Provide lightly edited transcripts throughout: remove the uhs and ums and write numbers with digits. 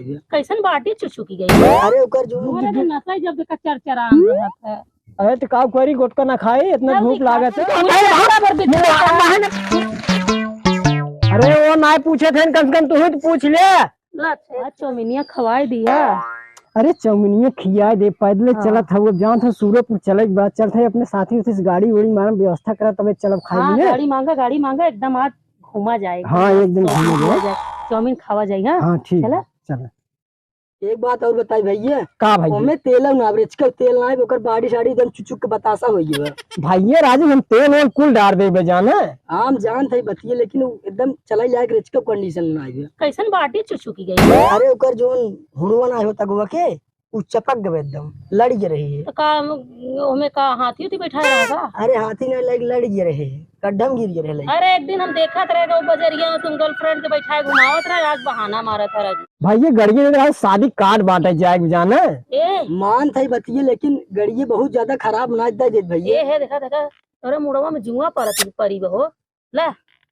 गया। कैसन बाटी चुचुकी गई। अरे ओकर जो नशा जब देखा चरचरान रहत है। अरे तो का कोरी गोटका ना खाई, इतना धूप लागत है। अरे वो ना पूछे थे, कम से कम तू ही तो पूछ ले। चौमिनिया खवाई दिया। अरे चौमिनिया खिया दे, पैदल चलत है वो जान था सूरजपुर चले के बाद चलते अपने साथी से गाड़ी उड़ी मारम व्यवस्था करा तब चलब खाई। गाड़ी मांगा एकदम आज घूमा जाएगा। हाँ एकदम घूमा जाए, चौमिन खावा जाएगा। हाँ ठीक चला चला। एक बात और बताई भैया का भाई हमें तेल ना ब्रिज का तेल ना है ओकर बाड़ी साड़ी एकदम चुचुक के बतासा हो गया भैया राजू हम तेल और कुल डाल दे बजाना हम जान थे बतिए लेकिन एकदम चलाई लायक रिच का कंडीशन ना है। कैसन बाटी चुचुकी गई। अरे ओकर जो हुड़वा ना होता गोवा के उ चपक गए एकदम लड़ गे रही है। तो का ओमे का हाथी उती बैठा रहेगा। अरे हाथी ना लड़ गे रहे गड्ढम गिर गे रहे। अरे एक दिन हम देखत रहे वो बजरिया में तुम गर्लफ्रेंड के बैठा घुमावत रहे, आज बहाना मारत है राजू। भैया गड़िए शादी कार्ड बांटे जाए जाना ए मान थे बतिए लेकिन गड़िए बहुत ज्यादा खराब ना दे भैया। ये है देखा देखा अरे मुड़वा में जुआ परी हो ला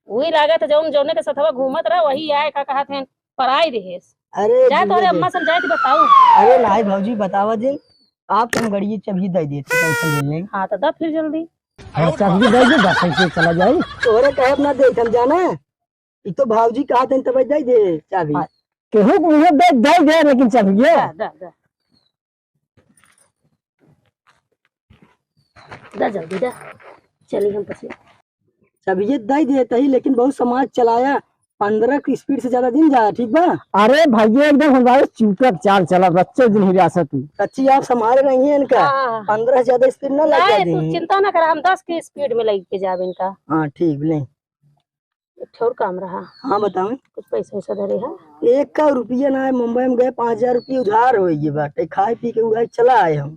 वही लागत जौन जौने के सथवा घूमत रहा वही आए का कहत हैं पराई रहे। अरे जा तोरे अम्मा समझाए थी बताऊ। अरे नाई भौजी बतावा दिन आप तुम गड़िए चबी दे देते टेंशन ले। हाँ तो दा फिर जल्दी चाबी दे दे बस ऐसे चला जाए। तोरे कहे अपना दे हम जाना ये तो भाऊजी कहा थे तब दे दे चाबी केहू मुझे दे लेकिन चाबी दा जल्दी दा चली हम पसी चाबी दे देता ही लेकिन बहुत समाज चलाया 15 की स्पीड से ज्यादा दिन जाया ठीक बा। अरे भैया एकदम हमारे चूकक चाल चला बच्चे दिन हिरासत हुई कच्ची आप संभाल रही हैं इनका 15 से ज्यादा स्पीड ना लगा तू चिंता ना कर हम 10 की स्पीड में लेके जावे इनका। हाँ ठीक ले ठोर काम रहा। हाँ बताओ कुछ पैसा वैसा धरे है 1 का रुपया ना है। मुंबई में गए 5000 रुपये उधार हो गई बाटे खाए पी के उधार चला आए हम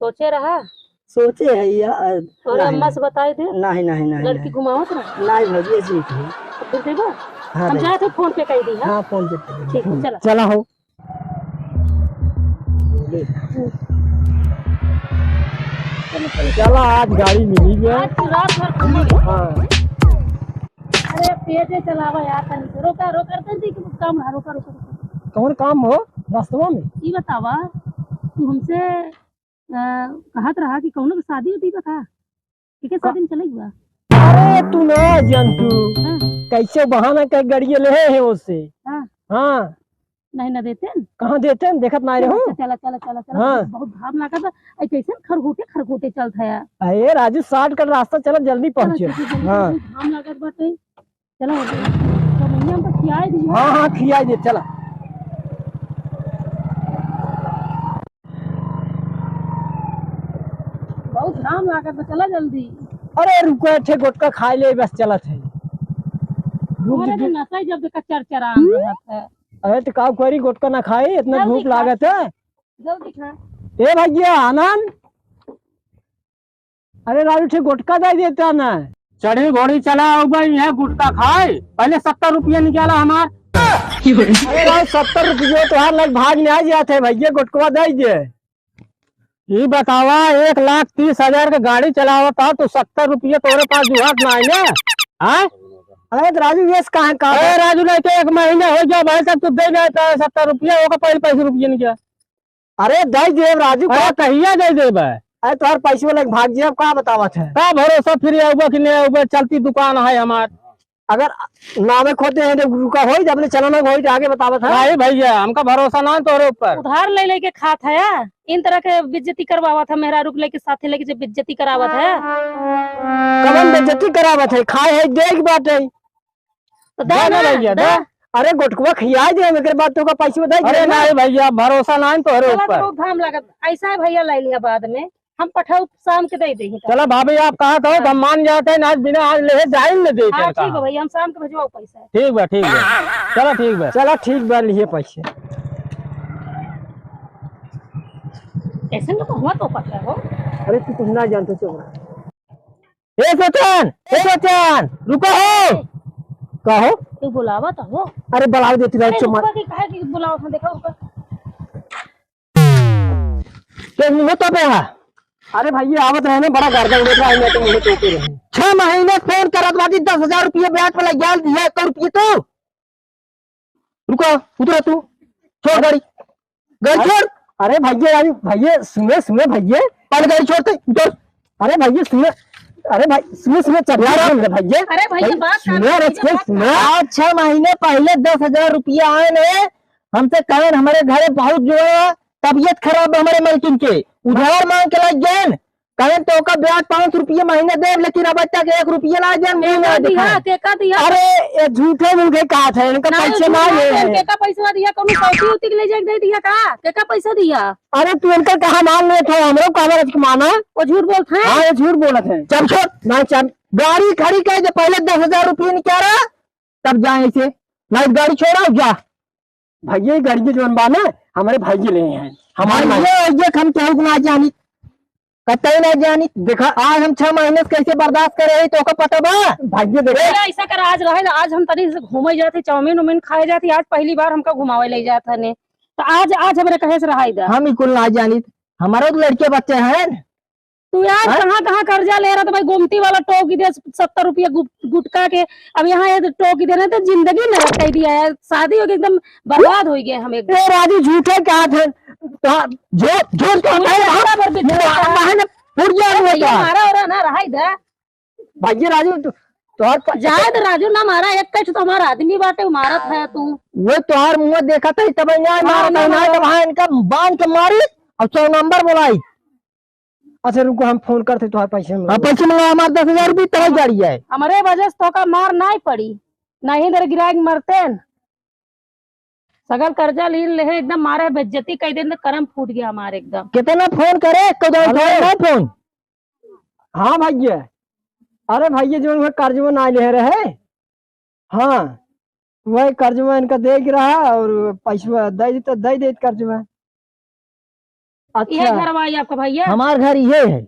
सोचे रहा सोचे है यार। और अम्मा से बताए थे नहीं नहीं नहीं लड़की घुमावत ना नहीं भौजी ऐसी थी फिर देखो हाँ हम जाए तो फोन पे कह दी। हाँ फोन पे ठीक है चला चला हो चला आज गाड़ी मिली गया। आज तू रात भर घूमेगी। हाँ अरे तेजे चलावा यार तनी रोका रोका करते कि काम रोका रोका कौन काम हो रास्तवा में ये बतावा तू हमसे कहत रहा कि कौनो की शादी होती बता ठीक है शादी में चले हुआ। अरे तू ना जंतु कैसे बहाना कर गड़िए ले है उससे। हाँ नहीं ना देते कहाँ देते हैं देखत ना रहो। चला चला चला चला हाँ। बहुत घाम लगा था कैसे खरगोटे चलता है। अरे राजू 60 का रास्ता चलो जल्दी पहुँचे। हाँ घाम लागत बाटे चलो तो महीने हम तो खियाए दी। हाँ हाँ खिया दे चला। बहुत घाम लागत बा चला जल्दी। अरे रुको ठे गुटका खा ले बस चलत है। तुम्हारे तो नशा जब देखा चरचरान रहत है। अरे तो का कोरी गुटका ना खाई, इतना धूप लागत है। जल्दी खा। ए भैया आनंद, अरे राजू ठे गुटका दे देता ना। चढ़ी घोड़ी चला यहाँ गुटका खाए पहले 70 रुपया निकाला हमार। अरे राज 70 रुपये तुहार लग भाग में आ जाते भैया गुटकवा दे दे। ये बतावा 1,30,000 का गाड़ी चलावा था तो 70 रुपये तोरे पास जुहात ना आएंगे। अरे तो राजू ये कहाँ का अरे राजू नहीं तो 1 महीना हो गया भाई साहब, तू दे देता है 70 रुपया होगा पहले 5 रुपये नहीं क्या। अरे दे दे राजू अरे कहिया दे दे भाई। अरे तुहार पैसे लग भाग जाए का बतावत है। का भरोसा फिर आऊगा कि नहीं आऊगा, चलती दुकान है हमार। अगर नामे खोते हैं तो रुका हो जब चलाना हो आगे बतावत है। नहीं भैया हमका भरोसा ना तोरे ऊपर। उधार ले लेके खात है इन तरह के बेइज्जती करवावा था। मेहरा रुक लेके साथे लेके जब बेइज्जती करावत है कवन बेइज्जती करावत है खाए है देख बाटे तो दे ना भैया दे। अरे गुटकुआ खिया दे मेरे बात तो का पैसे दे। अरे नहीं भैया भरोसा ना तोरे ऊपर। बहुत घाम लागत ऐसा है भैया ले लिया बाद में हम पठाऊ शाम के दे देंगे। चलो भाभी आप कहा कहो तो हम मान जाते हैं, आज बिना आज ले जाए न दे। हाँ ठीक है भैया हम शाम के भेजवाओ पैसा। ठीक बा चलो ठीक बा चलो ठीक बा लिए पैसे। ऐसे में तो हुआ तो पता हो। अरे तू कुछ ना जानते चुप। ए सोचन रुको हो कहो तू बुलावा था हो। अरे बुलाओ देती रह चुप ऊपर की काहे की बुलावा था देखा ऊपर के मुंह तो पे है। अरे भैया आवत रहने बड़ा गर्दन देख रहा है मैं तो मुंह टोके रहे 6 महीने फोन करत बाजी 10,000 रुपये ब्याज पे लग गया 1 रुपये तो रुको उतरा तू छोड़ गाड़ी, गाड़ी छोड़। अरे भैया राजू भैया सुने सुने भैया, पहले गाड़ी छोड़ते उतर। अरे भैया सुने, अरे भाई सुने सुने चल रहा है भैया। अरे भैया बात सुनो रचके सुनो। 6 महीने पहले 10,000 रुपया आए ने हमसे कहे हमारे घरे बहुत जो है तबीयत खराब है हमारे मलकिन के, उधार मांग के लग जाए कहें तो का ब्याज 5 रुपये महीने दे, लेकिन अब तक 1 रुपया ना जाए मुंह ना दिखाए। केका दिया अरे ये झूठे मुझे कहा था इनका पैसे मांगे। केका पैसा दिया कौन सौती उती के ले जाके दे दिया का? केका पैसा दिया? अरे तू इनका कहा मान ले था हमरो काबर माना, वो झूठ बोलते हैं। हाँ ये झूठ बोला थे। चल छोड़ ना चल गाड़ी खड़ी कर दे, पहले 10,000 रुपये निकाला तब जाए से, नहीं गाड़ी छोड़ा जा। भैया ये गाड़ी जो बाना हमारे भाई ले हैं, हमारे ये हम क्या ना जानी, कतई ना जानी। देखा आज हम 6 महीने से कैसे बर्दाश्त करे तो का पता बा भाग्य देखा। भैया ऐसा कर आज रहे ना, आज हम तनी से घूमे जाते, चाउमीन उमीन खाए जाते, आज पहली बार हमका घुमावे ले जाता ने, तो आज आज हमरे कहे से रहा इधर। हम इकुल ना जानी, हमारे तो लड़के बच्चे हैं। तू यार कहाँ कहाँ कर्जा ले रहा था भाई, गोमती वाला टोक दे 70 रुपया गुटका के, अब यहाँ ये टोक देना तो जिंदगी न रख दिया है, शादी हो गई एकदम बर्बाद हो गए हम एकदम। ए राजू झूठे कहा थे जो जो मारा हो रहा ना रहा इधर। भैया राजू तोहर जायद राजू ना मारा, एक कच तो हमारा आदमी बाटे मारत है तू। वो तोहार मुंह देखा था तब वहां इनका बांध के मारी और 100 नंबर बोलाई। अच्छा रुको हम फोन करते तुम्हारे पैसे में। हाँ पैसे मंगा, हमारे 10,000 रुपये तरह गाड़ी है। हमारे वजह से तो का मार नहीं पड़ी, नहीं तेरे गिराक मरते सगल कर्जा ले एकदम मारे बेज्जती कई दिन करम फूट गया हमारे एकदम। कितना फोन करे फोन। हाँ भैया, अरे भैया जो कर्ज में ना ले रहे, हाँ वही कर्ज में इनका देख रहा और पैसा दे दे कर्ज में। ये अच्छा घर आई आपका भैया? हमारे घर ये है।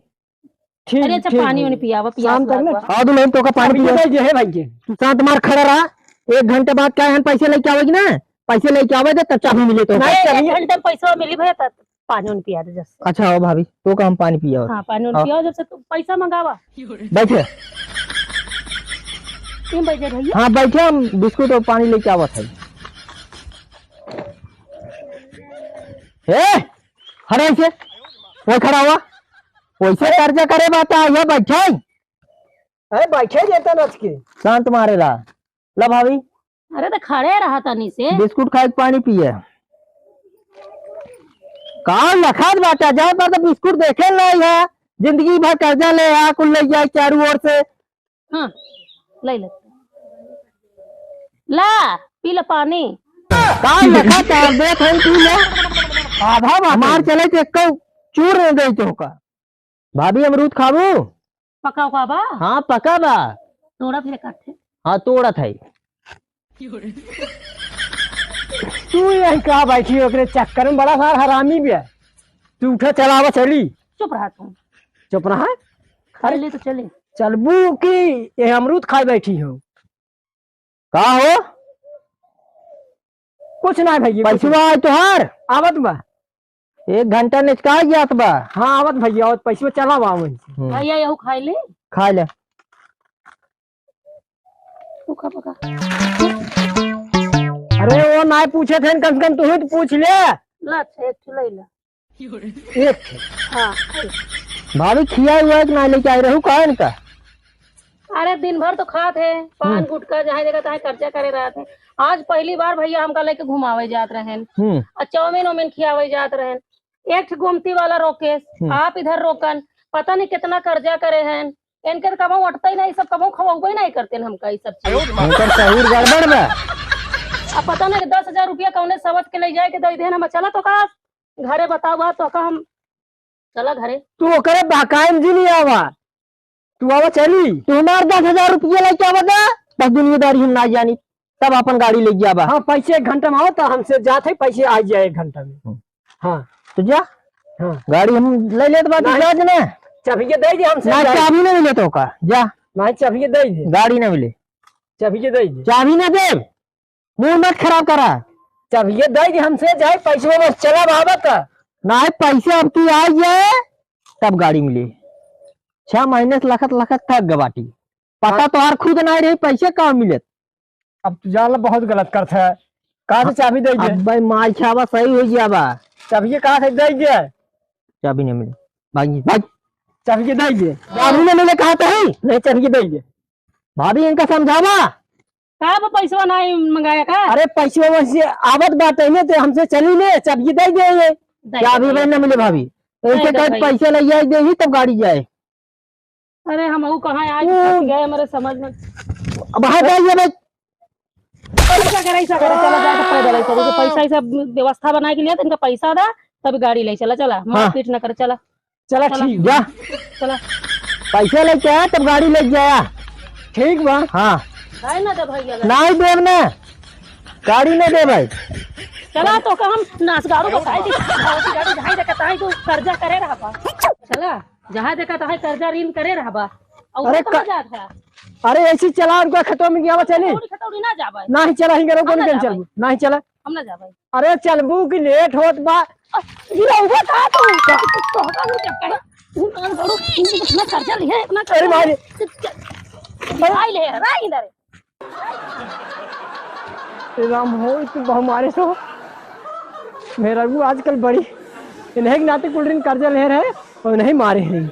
ठीक अरे अच्छा पानी वानी पियावा शाम तक ना आदू नहीं तो का पानी पिया जो है भैया। तू शांत मार खड़ा रहा, 1 घंटे बाद क्या है पैसे लेके आवेगी ना, पैसे लेके आवे दे तब चाबी मिले तो। नहीं 1 घंटे पैसा मिली भैया तब पानी वानी पिया दे जस्ट। अच्छा हो भाभी तो का हम पानी पिया। हाँ पानी वानी पिया जब से तू पैसा मंगावा। बैठे क्यों बैठे भैया? हाँ बैठे, हम बिस्कुट और पानी लेके आवत है। खड़ा से वो खड़ा हुआ वैसे कर्जा करे बात है बैठे। अरे बैठे जाता नच के शांत मारे ला ला भाभी अरे तो खड़े रहा तनी से। बिस्कुट खाए पानी पिए कहा लखात बाटा जाए पर तो बिस्कुट देखे नहीं है, जिंदगी भर कर्जा ले आ कुल ले जाए चारों ओर से। हाँ ले ले ला पी ला पानी। कहा लखात देख हम तू ले आधा मार चले तो एक चूर नहीं गई तो का। भाभी अमरूद खाबू? पका हुआ बा? हाँ पका बा। तोड़ा फिर काटे। हाँ तोड़ा था। तू यही कहा बैठी ओकरे चक्कर में बड़ा सारा हरामी भी है। तू उठा चलावा चली। चुप रहा तू। चुप रहा खा ले तो चले चलबू की ये अमरूद खाए बैठी हो? कहा हो कुछ ना भैया पैसा आए तुहार आवत बा 1 घंटा निचका गया बा। हाँ आवत भैया आवत पैसा चला बा भैया यहू खाई ले खा ले तू खा पका। अरे वो ना पूछे थे कम से कम तू ही तो पूछ ले। ला एक ले ला एक हाँ। भाभी खिया हुआ है कि ना लेके आई रहू कहा इनका? अरे दिन भर तो खाते हैं पान गुटखा जहाँ जगह तहाँ खर्चा करे रहे थे। आज पहली बार भैया हमका लेके घुमावे जात रहे और चाउमीन उमीन खियावे जात रहे। एक गोमती वाला रोकेश आप इधर रोकन पता नहीं कितना कर्जा करे हैं इनके कबो उठता ही नहीं, सब कबो खवाबे नहीं करते हमका ये सब चीज। गड़बड़ में अब पता नहीं 10,000 रुपया कौने सबत के ले जाए के दे देना। चला तो का घरे बताओ तो का हम चला घरे। तू करे बाकायम जी नहीं आवा, तू आवा चली। तू हमारे 10,000 रुपये लेके आवा था बस दुनियादारी हम ना जानी तब अपन गाड़ी ले गया बा। हाँ पैसे 1 घंटा में आओ तो हमसे जाते पैसे आ जाए 1 घंटा में। हाँ तो जा हाँ गाड़ी हम ले लेते बात ना चाबी दे दे हमसे। ना चाबी नहीं मिले तो का जा नहीं चाबी दे दे गाड़ी ना मिले चाबी दे दे चाबी ना दे मुंह मत खराब करा। चाबी दे दे हमसे जाए पैसे बस चला बाबा का ना पैसे अब तू आ जाए तब गाड़ी मिले। 6 महीने से लखत लखत थक गवाटी पता तो हर खुद नहीं रही पैसे कहाँ मिले। अब तू जान बहुत गलत करता है। कहाँ से चाबी दे गए? अब भाई माल छावा सही हो गया बा। चाबी कहाँ से दे गए? चाबी नहीं मिली भाई भाई। चाबी के दे गए? चाबी नहीं मिले कहा था ही नहीं चाबी के दे गए? भाभी इनका समझावा। का वो पैसा नहीं मंगाया का? अरे पैसे वैसे आवत बात है ना तो हमसे चली ले चाबी दे गए। चाबी भाई नहीं मिले भाभी। ऐसे दे कहीं भाई। पैसे ले जाए दे ही तब गाड़ी जाए। अरे हम वो कहाँ आज फंस गए हमारे समझ में। अब बाहर जाइए भाई। ऐसा करे चला जा तो पैदल ऐसा जैसे पैसा ऐसा व्यवस्था बना के लिया तो इनका पैसा दा तब गाड़ी ले चला मारपीट न कर चला चला ठीक जा चला पैसे लेके आया तब गाड़ी ले जाया। ठीक बा। हाँ है ना दे भैया नहीं देव ने गाड़ी नहीं दे भाई। चला तो हम नाचगारों को खाई गाड़ी जहाँ देखा है तो कर्जा करे रहा बा। चला जहाँ देखा है कर्जा ऋण करे रहा बा। अरे अरे ऐसी चला उनका खतवा में गया चली खतौड़ी ना जा भाई नहीं चला ही करो कौन हम ना चल जाबे। नहीं चला। हम ना जा भाई। अरे चलबू की लेट होत बा। गिरा कहा तो हटा लो जब कहे तू कान करो इतना कर्जा लिया इतना अरे भाई भाई ले रहा इधर राम हो तू हमारे तो मेरा आजकल बड़ी इन्हें नाते कुल दिन कर्जा ले रहे और नहीं मारे हैं।